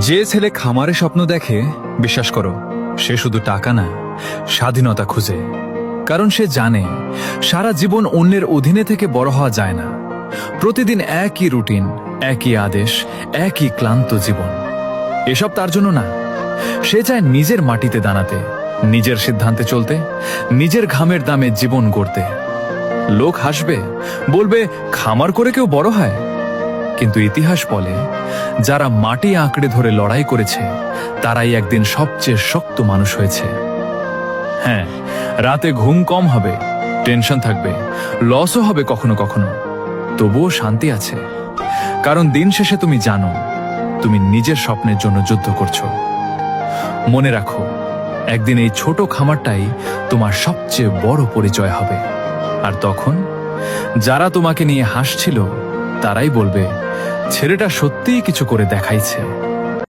যে ছেলে খামারে স্বপ্ন দেখে, বিশ্বাস করো, সে শুধু টাকা না, স্বাধীনতা খুঁজে। কারণ সে জানে সারা জীবন অন্যের অধীনে থেকে বড় হওয়া যায় না। প্রতিদিন একই রুটিন, একই আদেশ, একই ক্লান্ত জীবন। এসব তার জন্য না। সে চায় নিজের মাটিতে দাঁড়াতে, নিজের সিদ্ধান্তে চলতে, নিজের ঘামের দামে জীবন গড়তে। লোক হাসবে, বলবে খামার করে কেউ বড় হয়। কিন্তু ইতিহাস বলে, যারা মাটি আঁকড়ে ধরে লড়াই করেছে তারাই একদিন সবচেয়ে শক্ত মানুষ হয়েছে। হ্যাঁ, রাতে ঘুম কম হবে, টেনশন থাকবে, লসও হবে কখনো কখনো, তবুও শান্তি আছে। কারণ দিন শেষে তুমি জানো তুমি নিজের স্বপ্নের জন্য যুদ্ধ করছো। মনে রাখো, একদিন এই ছোট খামারটাই তোমার সবচেয়ে বড় পরিচয় হবে। আর তখন যারা তোমাকে নিয়ে হাসছিল তারাই বলবে, ছেলেটা সত্যিই কিছু করে দেখাইছে।